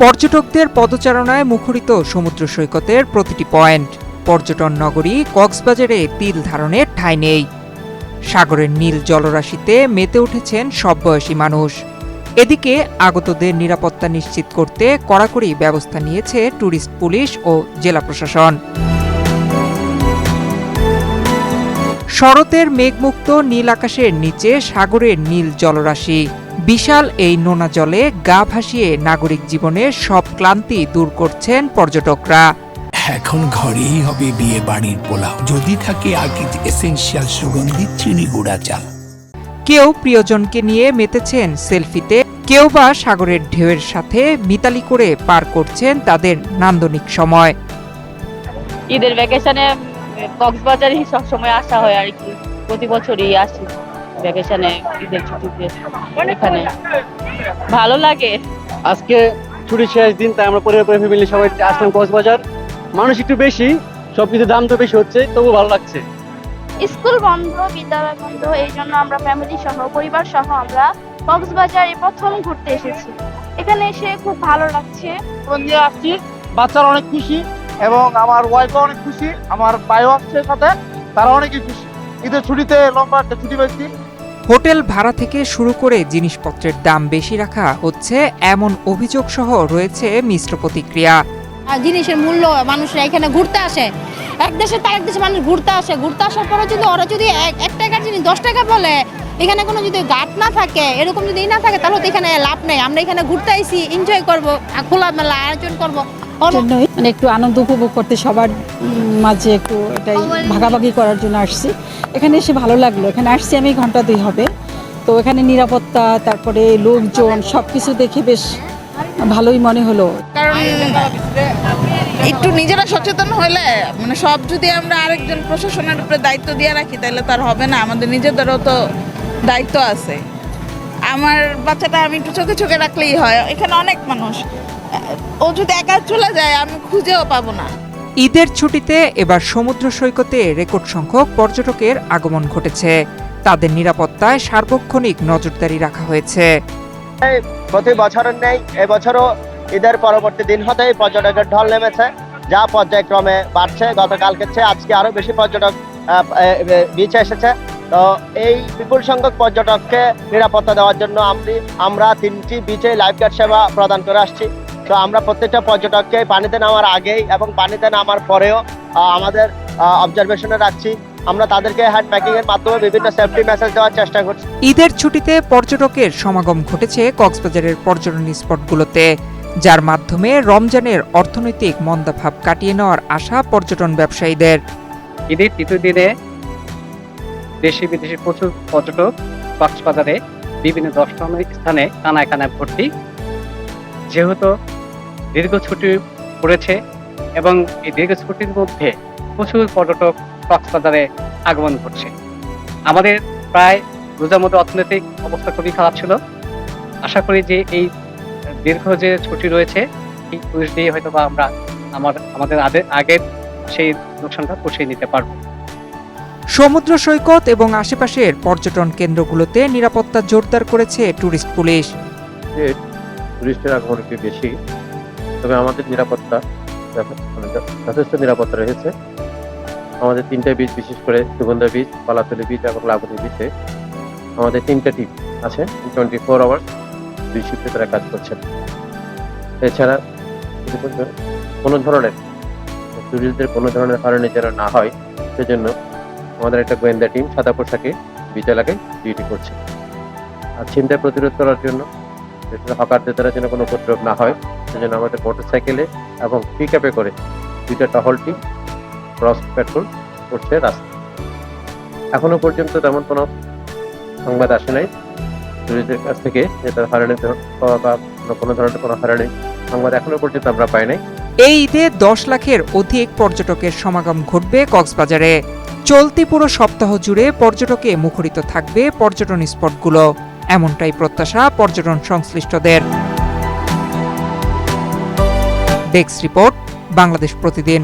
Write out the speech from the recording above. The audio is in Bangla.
পর্যটকদের পদচারণায় মুখরিত সমুদ্র সৈকতের প্রতিটি পয়েন্ট। পর্যটন নগরী কক্সবাজারে তিল ধারণের ঠাঁই নেই। সাগরের নীল জলরাশিতে মেতে উঠেছেন সব বয়সী মানুষ। এদিকে আগতদের নিরাপত্তা নিশ্চিত করতে কড়াকড়ি ব্যবস্থা নিয়েছে ট্যুরিস্ট পুলিশ ও জেলা প্রশাসন। শরতের মেঘমুক্ত নীল আকাশের নিচে সাগরের নীল জলরাশি। বিশাল এই নোনা জলে গা ভাসিয়ে নাগরিক জীবনের সব ক্লান্তি দূর করছেন পর্যটকরা। এখন ঘরেই হবে বিয়ে বাড়ির পোলাও, যদি থাকে আকিজ এসেনশিয়াল সুগন্ধি চিনি গুঁড়া চাল। কেউ প্রিয়জনকে নিয়ে মেতেছেন সেলফিতে, কেউ বা সাগরের ঢেউয়ের সাথে মিতালি করে পার করছেন তাদের নান্দনিক সময়। ঈদের ভ্যাকেশনে কক্সবাজারে সবসময় আসা হয় আর কি, প্রতি বছরই আসি ভ্যাকেশনে, ঈদের ছুটিতে এখানে ভালো লাগে। আজকে ছুটির শেষ দিন, তাই আমরা পরিবার ফ্যামিলি সবাই আসলাম কক্সবাজার। মানুষ একটু বেশি, সবকিছুর দাম তো বেশি হচ্ছে, তবু ভালো লাগছে। স্কুল বন্ধ, বিদ্যালয় বন্ধ, এই জন্য আমরা ফ্যামিলি সহ পরিবার সহ আমরা কক্সবাজারে প্রথম ঘুরতে এসেছি। এখানে এসে খুব ভালো লাগছে। নিয়ে আসছি, বাচ্চারা অনেক খুশি এবং আমার ওয়াইফও অনেক খুশি, আমার ভাইও আসছে সাথে, তারা অনেকই খুশি। ঈদের ছুটিতে লম্বা একটা ছুটি পেয়েছি। হোটেল ভাড়া থেকে শুরু করে জিনিসপত্রের দাম বেশি রাখা হচ্ছে এমন অভিযোগ সহ রয়েছে মিশ্র প্রতিক্রিয়া। জিনিসের মূল্য, মানুষরা এখানে ঘুরতে আসে, এক দেশে তার এক দেশে মানুষ ঘুরতে আসার পরে যদি ওরা যদি 1 টাকার জিনিস 10 টাকা বলে, এখানে কোনো যদি গাট না থাকে, এরকম যদি না থাকে, তাহলে তো এখানে লাভ নেই। আমরা এখানে ঘুরতে আইছি, এনজয় করবো, খোলামেলা আয়োজন করবো, মানে একটু আনন্দ উপভোগ করতে, সবার মাঝে একটু এটাই ভাগাভাগি করার জন্য আসছি। এখানে এসে ভালো লাগলো। এখানে আসছি আমি ঘন্টা 2 হবে, তো এখানে নিরাপত্তা, তারপরে লোকজন সবকিছু দেখে বেশ ভালোই মনে হলো। কারণ একটু নিজেরা সচেতন হলে, মানে সব যদি আমরা আরেকজন প্রশাসনের উপরে দায়িত্ব দিয়ে রাখি, তাহলে তার হবে না। আমাদের নিজেদেরও তো দায়িত্ব আছে। আমার বাচ্চাটা আমি একটু চোখে চোখে রাখলেই হয়। এখানে অনেক মানুষ, ও যদি একা চলে যায় আমি খুঁজেও পাবো না। ঈদের ছুটিতে এবার সমুদ্র সৈকতে রেকর্ড সংখ্যক পর্যটকের আগমন ঘটেছে। তাদের নিরাপত্তায় সার্বক্ষণিক নজরদারি রাখা হয়েছে। প্রতি বছরের নেই এবছরও ঈদের পরবর্তী দিন হতেই পর্যটকের ঢল নেমেছে, যা পর্যায়ক্রমে বাড়ছে। গতকালকে চেয়ে আজকে আরো বেশি পর্যটক বিচে এসেছে। তো এই বিপুল সংখ্যক পর্যটককে নিরাপত্তা দেওয়ার জন্য আমরা 3টি বিচে লাইফগার্ড সেবা প্রদান করে আসছি। তো আমরা প্রত্যেকটা পর্যটককে পানিতে নামার আগেই এবং পানিতে নামার পরেও আমাদের অবজারভেশনে রাখছি। আমরা তাদেরকে হ্যান্ড প্যাকিং এর মাধ্যমে বিভিন্ন সেফটি মেসেজ দেওয়ার চেষ্টা করছি। ঈদের ছুটিতে পর্যটকের সমাগম ঘটেছে কক্সবাজারের পর্যটন স্পটগুলোতে, যার মাধ্যমে রমজানের অর্থনৈতিক মন্দাভাব কাটিয়ে নেওয়ার আশা পর্যটন ব্যবসায়ীদের। ঈদের তৃতীয় দিনে দেশি বিদেশি প্রচুর পর্যটক কক্সবাজারে বিভিন্ন দর্শনীয় স্থানে কানায় কানায় ভর্তি। যেহেতু দীর্ঘ ছুটি পড়েছে এবং এই দীর্ঘ ছুটির মধ্যে প্রচুর পর্যটক কক্সবাজারে আগমন করছে। আমাদের প্রায় রোজার মধ্যে অর্থনৈতিক অবস্থা খুবই খারাপ ছিল। আশা করি যে এই দীর্ঘ যে ছুটি রয়েছে, এই টুরিস্ট দিয়ে হয়তো বা আমরা আমাদের আগের সেই লোকসানটা পুষিয়ে নিতে পারবো। সমুদ্র সৈকত এবং আশেপাশের পর্যটন কেন্দ্রগুলোতে নিরাপত্তা জোরদার করেছে ট্যুরিস্ট পুলিশ। টুরিস্টের আগমন একটু বেশি, তবে আমাদের নিরাপত্তা যথেষ্ট নিরাপত্তা রয়েছে। আমাদের 3টা বিচ, বিশেষ করে সুগন্ধা বিচ, পালাতলি বিচ এবং লাবণী বিচে আমাদের 3টা টিম আছে, 24 আওয়ার্স 2 শিফটে তারা কাজ করছেন। এছাড়া কোনো ধরনের টুরিস্টদের কোনো ধরনের হয়রানি যেন না হয়, সেজন্য আমাদের একটা গোয়েন্দা টিম সাদা পোশাকে বিচ এলাকায় ডিউটি করছে। আর ছিনতাই প্রতিরোধ করার জন্য, হকারদের দ্বারা যেন কোনো উপদ্রব না হয়, সেজন্য আমাদের মোটরসাইকেলে এবং পিকআপে করে 2টা টহল টিম ক্রস পেট্রোল করছে রাস্তা। এখনো পর্যন্ত তেমন কোনো সংবাদ আসে নাই টুরিস্টদের কাছ থেকে যে তার হয়রানি বা কোনো ধরনের কোনো হয়রানি সংবাদ এখনো পর্যন্ত আমরা পাই নাই। এই ঈদে 10 লাখের অধিক পর্যটকের সমাগম ঘটবে কক্সবাজারে। চলতি পুরো সপ্তাহ জুড়ে পর্যটকে মুখরিত থাকবে পর্যটন স্পটগুলো, এমনটাই প্রত্যাশা পর্যটন সংশ্লিষ্টদের। ডেস্ক রিপোর্ট, বাংলাদেশ প্রতিদিন।